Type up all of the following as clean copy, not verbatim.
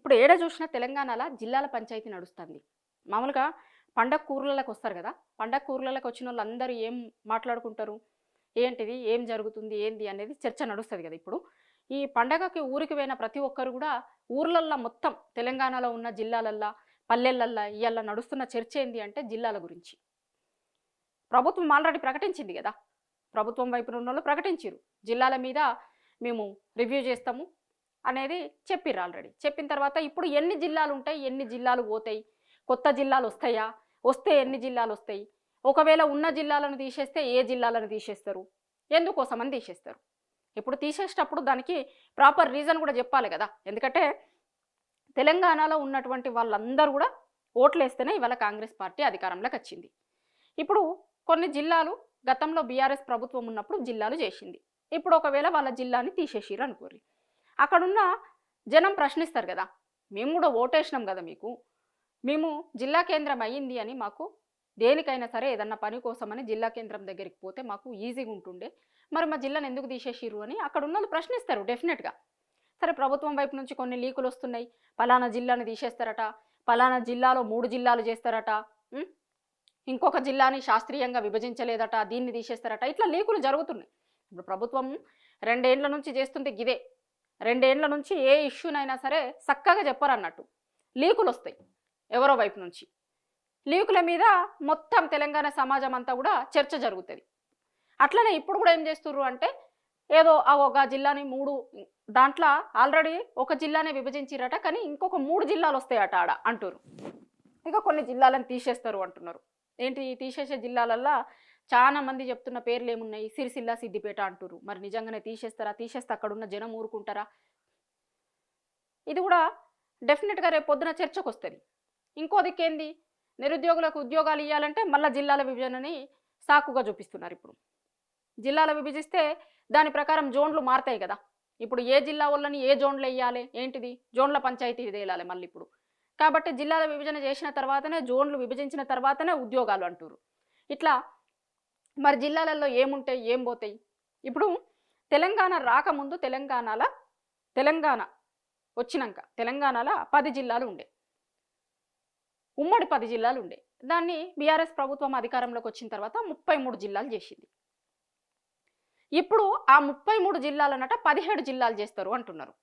ఇప్పుడు ఏడ చూసినా తెలంగాణలో జిల్లాల పంచాయతీ నడుస్తుంది. మామూలుగా పండగ కూరలకి వస్తారు కదా! పండగ కూరలకి వచ్చినోళ్ళందరూ ఏం మాట్లాడుకుంటారు? ఏంటిది? ఏం జరుగుతుంది? ఏంది? అనేది చర్చ నడుస్తది కదా! ఇప్పుడు. ఈ పండగకి ఊరికి పోయిన ప్రతి ఒక్కరు గూడా ఊర్లల్ల మొత్తం తెలంగాణలో ఉన్న జిల్లాలల్ల, పల్లెలల్ల ఇయాల నడుస్తున్న చర్చ ఏంది అంటే జిల్లాల గురించి. ప్రభుత్వం ఆల్రెడీ ప్రకటించింది గదా! ప్రభుత్వం వైపున ఉన్నోళ్ళు ప్రకటించిర్రు. జిల్లాల మీద మేము రివ్యూ చేస్తాము అనేది చెప్పిర్రు ఆల్రెడీ. చెప్పిన తర్వాత ఇప్పుడు ఎన్ని జిల్లాలుంటాయి? ఎన్ని జిల్లాలు పోతాయి? కొత్త జిల్లాలొస్తాయా? వస్తే ఎన్ని జిల్లాలొస్తాయి? ఒకవేళ ఉన్న జిల్లాలను తీసేస్తే ఏ జిల్లాలను తీసేస్తారు? ఎందుకోసమని తీసేస్తారు? ఇప్పుడు తీసేసేటప్పుడు దానికి ప్రాపర్ రీజన్ కూడా చెప్పాలి గదా! ఎందుకంటే తెలంగాణలో ఉన్నటువంటి వాళ్ళందరూ గూడా ఓట్లేస్తేనే ఇవాళ కాంగ్రెస్ పార్టీ అధికారంలోకొచ్చింది. ఇప్పుడు కొన్ని జిల్లాలు గతంలో బీఆర్ఎస్ ప్రభుత్వం ఉన్నప్పుడు జిల్లాలు చేసింది. ఇప్పుడు ఒకవేళ వాళ్ళ జిల్లాని తీసేసిర్రు అనుకోర్రి. అక్కడున్న జనం ప్రశ్నిస్తారు గదా! మేము గూడా ఓటేసినాం గదా మీకు. మేము జిల్లా కేంద్రం అయ్యింది అని మాకు దేనికైనా సరే ఏదన్నా పని కోసమని జిల్లా కేంద్రం దగ్గరికి పోతే మాకు ఈజీగా ఉంటుండే. మరి మా జిల్లాను ఎందుకు తీసేసిర్రు అని అక్కడున్నోళ్ళు ప్రశ్నిస్తారు డెఫినెట్‌గా. సరే ప్రభుత్వం వైపు నుంచి కొన్ని లీకులొస్తున్నాయి. పలానా జిల్లాని తీసేస్తారట. పలానా జిల్లాలో 3 జిల్లాలు చేస్తారట. హ్మ్. ఇంకొక జిల్లాని శాస్త్రీయంగా విభజించలేదట. దీన్ని తీసేస్తారట. ఇట్లా లీకులు జరుగుతున్నాయి. ఇప్పుడు ప్రభుత్వం 2 ఏండ్ల నుంచి చేస్తుంది గిదే. 2 ఏండ్ల నుంచి ఏ ఇష్యూనైనా సరే సక్కగా చెప్పరన్నట్టు. లీకులొస్తాయి ఎవరో వైపు నుంచి. లీకుల మీద మొత్తం తెలంగాణ సమాజం అంతా కూడా చర్చ జరుగుతది. అట్లనే ఇప్పుడు కూడా ఏం చేస్తుర్రు అంటే ఏదో ఒక జిల్లాని 3 దాంట్లో ఆల్రెడీ ఒక జిల్లానే విభజించిరట. కానీ ఇంకొక 3 జిల్లాలు వస్తాయట ఆడ అంటుర్రు. ఇక కొన్ని జిల్లాలను తీసేస్తారు అంటున్నారు. ఏంటి తీసేసే జిల్లాలల్లా చాలా మంది చెప్తున్న పేర్లు ఏమున్నాయి? సిరిసిల్ల, సిద్దిపేట అంటుర్రు. మరి నిజంగానే తీసేస్తారా? తీసేస్తే అక్కడున్న జనం ఊరుకుంటారా? ఇది కూడా డెఫినెట్‌గా రేపు పొద్దున చర్చకొస్తది. ఇంకో దిక్కేంది? నిరుద్యోగులకు ఉద్యోగాలు ఇయ్యాలంటే మళ్ళా జిల్లాల విభజనని సాకుగా చూపిస్తున్నారు ఇప్పుడు. జిల్లాలు విభజిస్తే దాని ప్రకారం జోన్లు మారతాయి కదా! ఇప్పుడు ఏ జిల్లా వాళ్ళని ఏ జోన్‌లో ఎయ్యాలి? ఏంటిది? జోన్ల పంచాయతీ తేలాలి మళ్ళిప్పుడు. కాబట్టి జిల్లాల విభజన చేసిన తర్వాతనే జోన్లు విభజించిన తర్వాతనే ఉద్యోగాలు అంటుర్రు. ఇట్లా మరి జిల్లాలలో ఏముంటాయి? ఏం పోతాయి? ఇప్పుడు తెలంగాణ రాకముందు తెలంగాణ వచ్చినంక తెలంగాణలో 10 జిల్లాలు ఉండే. ఉమ్మడి 10 జిల్లాలు ఉండే. దాన్ని బీఆర్ఎస్ ప్రభుత్వం అధికారంలోకి వచ్చిన తర్వాత 33 జిల్లాలు చేసింది. ఇప్పుడు ఆ 33 జిల్లాలనట 17 జిల్లాలు చేస్తారు అంటున్నారు.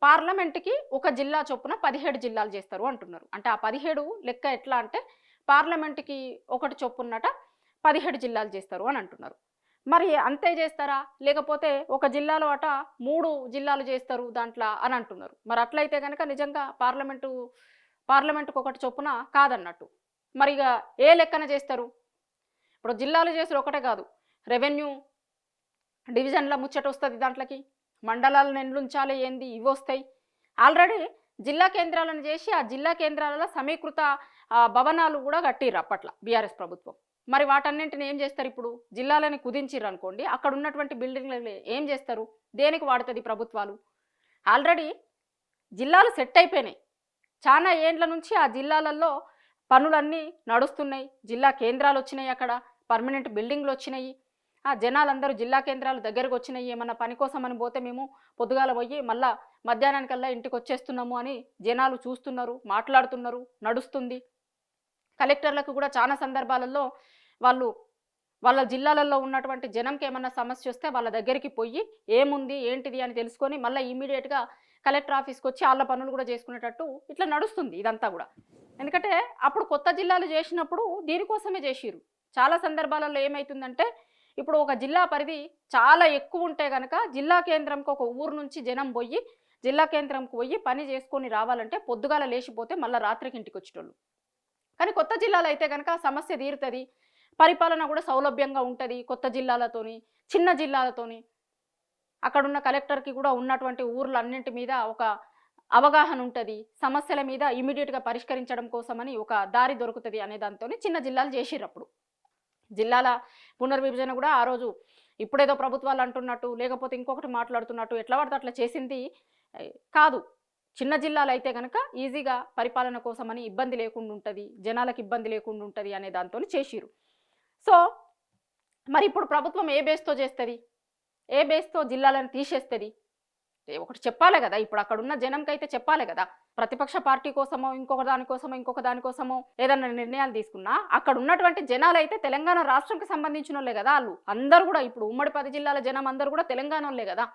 పార్లమెంట్‌కి ఒక జిల్లా చొప్పున 17 జిల్లాలు చేస్తారు అంటున్నారు. అంటే ఆ 17 లెక్క ఎట్లా అంటే పార్లమెంట్‌కి ఒకటి చొప్పునట 17 జిల్లాలు చేస్తారు అని అంటున్నారు. మరి అంతే చేస్తారా? లేకపోతే ఒక జిల్లాలో అట 3 జిల్లాలు చేస్తారు దాంట్లో అని అంటున్నారు. మరి అట్లయితే గనక నిజంగా పార్లమెంట్‌కి ఒకటి చొప్పున కాదన్నట్టు. మరి ఇక ఏ లెక్కన చేస్తారు? ఇప్పుడు జిల్లాలు చేసుడు ఒకటే కాదు. రెవెన్యూ డివిజన్ల ముచ్చట వస్తది దాంట్లోకి. మండలాలను ఎన్నుంచాలి ఏంది ఇవొస్తాయి. ఆల్రెడీ జిల్లా కేంద్రాలను చేసి ఆ జిల్లా కేంద్రాలలో సమీకృత భవనాలు కూడా కట్టిర్రు అప్పట్లో బీఆర్ఎస్ ప్రభుత్వం. మరి వాటన్నింటిని ఏం చేస్తారు ఇప్పుడు? జిల్లాలని కుదించిర్రు అనుకోండి. అక్కడ ఉన్నటువంటి బిల్డింగ్‌లని ఏం చేస్తారు? దేనికి వాడుతది ప్రభుత్వాలు? ఆల్రెడీ జిల్లాలు సెట్ అయిపోయినాయి. చాలా ఏండ్ల నుంచి ఆ జిల్లాలలో పనులన్నీ నడుస్తున్నాయి. జిల్లా కేంద్రాలు వచ్చినాయి. అక్కడ పర్మనెంట్ బిల్డింగ్లు వచ్చినాయి. ఆ జనాలందరూ జిల్లా కేంద్రాలు దగ్గరకు వచ్చినాయి. ఏమన్నా పని కోసమని పోతే మేము పొద్దుగాల పోయి మళ్ళా మధ్యాహ్నానికల్లా ఇంటికి వచ్చేస్తున్నాము అని జనాలు చూస్తున్నారు, మాట్లాడుతున్నారు, నడుస్తుంది. కలెక్టర్లకు కూడా చాలా సందర్భాలలో వాళ్ళ జిల్లాలలో ఉన్నటువంటి జనంకి ఏమన్నా సమస్య వస్తే వాళ్ళ దగ్గరికి పోయి ఏముంది ఏంటిది అని తెలుసుకొని మళ్ళీ ఇమ్మీడియట్‌గా కలెక్టర్ ఆఫీస్‌కి వచ్చి ఆళ్ళ పనులు కూడా చేసుకునేటట్టు ఇట్లా నడుస్తుంది ఇదంతా కూడా. ఎందుకంటే అప్పుడు కొత్త జిల్లాలు చేసినప్పుడు దీనికోసమే చేసిర్రు. చాలా సందర్భాలలో ఏమైతుందంటే ఇప్పుడు ఒక జిల్లా పరిధి చాలా ఎక్కువ ఉంటే గనక జిల్లా కేంద్రంకి ఒక ఊరు నుంచి జనం పోయి జిల్లా కేంద్రంకి పోయి పని చేసుకొని రావాలంటే పొద్దుగాల లేచిపోతే మళ్ళీ రాత్రికి ఇంటికి వచ్చేటోళ్ళు. కానీ కొత్త జిల్లాలో అయితే గనక సమస్య తీరుతుంది. పరిపాలన కూడా సౌలభ్యంగా ఉంటుంది. కొత్త జిల్లాలతోని, చిన్న జిల్లాలతోని అక్కడున్న కలెక్టర్కి కూడా ఉన్నటువంటి ఊర్లన్నింటి మీద ఒక అవగాహన ఉంటుంది. సమస్యల మీద ఇమీడియట్‌గా పరిష్కరించడం కోసమని ఒక దారి దొరుకుతుంది అనే దాంతోని చిన్న జిల్లాలు చేసిర్రు. జిల్లాల పునర్విభజన కూడా ఆ రోజు ఇప్పుడేదో ప్రభుత్వాలు అంటున్నట్టు లేకపోతే ఇంకొకటి మాట్లాడుతున్నట్టు ఎట్లా పడితే అట్లా చేసింది కాదు. చిన్న జిల్లాలు అయితే గనక ఈజీగా పరిపాలన కోసమని ఇబ్బంది లేకుండా ఉంటుంది, జనాలకు ఇబ్బంది లేకుండా ఉంటుంది అనే దాంతోని చేసిర్రు. సో మరి ఇప్పుడు ప్రభుత్వం ఏ బేస్‌తో చేస్తది? ఏ బేస్‌తో జిల్లాలను తీసేస్తది? ఒకటి చెప్పాలి కదా! ఇప్పుడు అక్కడున్న జనంకైతే చెప్పాలి కదా! ప్రతిపక్ష పార్టీ కోసమో ఇంకొక దానికోసమో ఏదన్నా నిర్ణయాలు తీసుకున్నా అక్కడ ఉన్నటువంటి జనాలు అయితే తెలంగాణ రాష్ట్రంకి సంబంధించిన వాళ్ళే కదా. వాళ్ళు అందరూ కూడా ఇప్పుడు ఉమ్మడి 10 జిల్లాల జనం అందరూ కూడా తెలంగాణ వాళ్ళే కదా.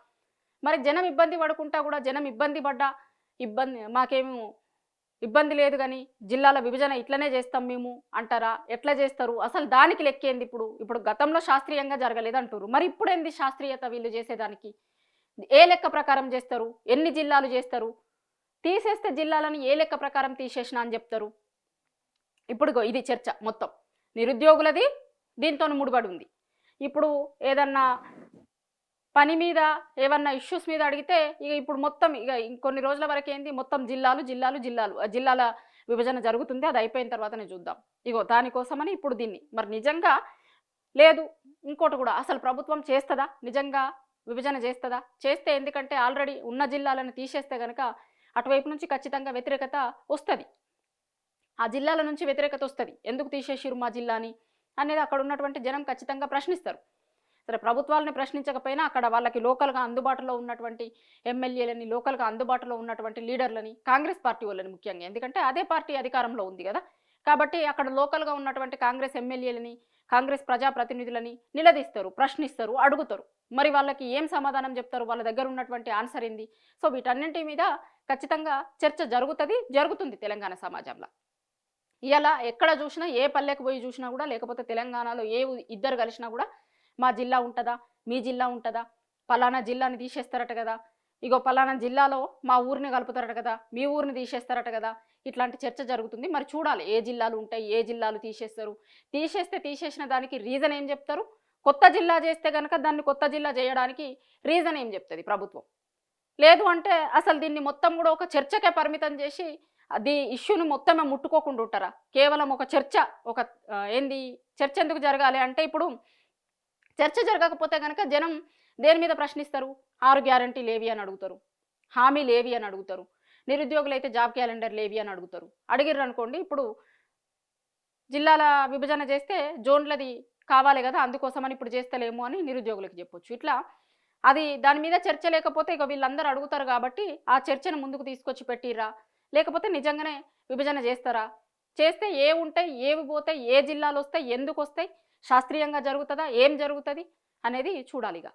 మరి జనం ఇబ్బంది పడుకుంటా కూడా జనం మాకేమీ ఇబ్బంది లేదు కానీ జిల్లాల విభజన ఇట్లనే చేస్తాం మేము అంటారా? ఎట్లా చేస్తారు? అసలు దానికి లెక్కేంది? ఇప్పుడు గతంలో శాస్త్రీయంగా జరగలేదు అంటారు, మరి ఇప్పుడు ఏంది శాస్త్రీయత వీళ్ళు చేసేదానికి? ఏ లెక్క ప్రకారం చేస్తారు? ఎన్ని జిల్లాలు చేస్తారు? తీసేస్తే జిల్లాలను ఏ లెక్క ప్రకారం తీసేసినా అని చెప్తారు? ఇప్పుడు ఇది చర్చ మొత్తం నిరుద్యోగులది దీంతో ముడిపడి ఉంది. ఇప్పుడు ఏదన్నా పని మీద ఏమన్నా ఇష్యూస్ మీద అడిగితే ఇప్పుడు మొత్తం ఇంకొన్ని రోజుల వరకు ఏంది మొత్తం జిల్లాల విభజన జరుగుతుంది. అది అయిపోయిన తర్వాతనే చూద్దాం. దానికోసమని ఇప్పుడు దీన్ని మరి నిజంగా లేదు ఇంకోటి కూడా అసలు ప్రభుత్వం చేస్తుందా? నిజంగా విభజన చేస్తుందా? చేస్తే ఎందుకంటే ఆల్రెడీ ఉన్న జిల్లాలను తీసేస్తే కనుక అటువైపు నుంచి ఖచ్చితంగా వ్యతిరేకత వస్తుంది. ఆ జిల్లాల నుంచి వ్యతిరేకత వస్తుంది. ఎందుకు తీసేసిరు మా జిల్లాని అనేది అక్కడ ఉన్నటువంటి జనం ఖచ్చితంగా ప్రశ్నిస్తారు. సరే, ప్రభుత్వాలని ప్రశ్నించకపోయినా అక్కడ వాళ్ళకి లోకల్గా అందుబాటులో ఉన్నటువంటి ఎమ్మెల్యేలని, లోకల్గా అందుబాటులో ఉన్నటువంటి లీడర్లని, కాంగ్రెస్ పార్టీ వాళ్ళని ముఖ్యంగా, ఎందుకంటే అదే పార్టీ అధికారంలో ఉంది కదా. కాబట్టి అక్కడ లోకల్గా ఉన్నటువంటి కాంగ్రెస్ ఎమ్మెల్యేలని, కాంగ్రెస్ ప్రజాప్రతినిధులని నిలదీస్తారు, ప్రశ్నిస్తారు, అడుగుతారు. మరి వాళ్ళకి ఏం సమాధానం చెప్తారు? వాళ్ళ దగ్గర ఉన్నటువంటి ఆన్సర్ ఏంది? సో వీటన్నింటి మీద ఖచ్చితంగా చర్చ జరుగుతుంది తెలంగాణ సమాజంలో. ఇలా ఎక్కడ చూసినా, ఏ పల్లెకు పోయి చూసినా కూడా, లేకపోతే తెలంగాణలో ఇద్దరు కలిసినా కూడా మా జిల్లా ఉంటుందా, మీ జిల్లా ఉంటుందా, పలానా జిల్లాని తీసేస్తారట కదా, పలానా జిల్లాలో మా ఊరిని కలుపుతారట కదా, మీ ఊరిని తీసేస్తారట కదా, ఇట్లాంటి చర్చ జరుగుతుంది. మరి చూడాలి ఏ జిల్లాలు ఉంటాయి, ఏ జిల్లాలు తీసేస్తారు. తీసేసిన దానికి రీజన్ ఏం చెప్తారు? కొత్త జిల్లా చేస్తే కనుక దాన్ని కొత్త జిల్లా చేయడానికి రీజన్ ఏం చెప్తుంది ప్రభుత్వం? లేదు అంటే అసలు దీన్ని మొత్తం కూడా ఒక చర్చకే పరిమితం చేసి అది ఇష్యూని మొత్తమే ముట్టుకోకుండా ఉంటారా? కేవలం ఒక చర్చ చర్చ ఎందుకు జరగాలి అంటే ఇప్పుడు చర్చ జరగకపోతే కనుక జనం దేని మీద ప్రశ్నిస్తారు? 6 గ్యారంటీలు ఏవి అని అడుగుతారు, హామీలు ఏవి అని అడుగుతారు, నిరుద్యోగులు అయితే జాబ్ క్యాలెండర్లు ఏవి అని అడుగుతారు. అడిగిర్రు అనుకోండి, ఇప్పుడు జిల్లాల విభజన చేస్తే జోన్లది కావాలి కదా, అందుకోసమని ఇప్పుడు చేస్తలేము అని నిరుద్యోగులకు చెప్పొచ్చు. ఇట్లా దాని మీద చర్చ లేకపోతే వీళ్ళందరూ అడుగుతారు కాబట్టి ఆ చర్చను ముందుకు తీసుకొచ్చి పెట్టిర్రా, లేకపోతే నిజంగానే విభజన చేస్తారా? చేస్తే ఉంటాయి, ఏవి పోతాయి, ఏ జిల్లాలు వస్తాయి, ఎందుకు వస్తాయి, శాస్త్రీయంగా జరుగుతుందా, ఏం జరుగుతుంది అనేది చూడాలిగా.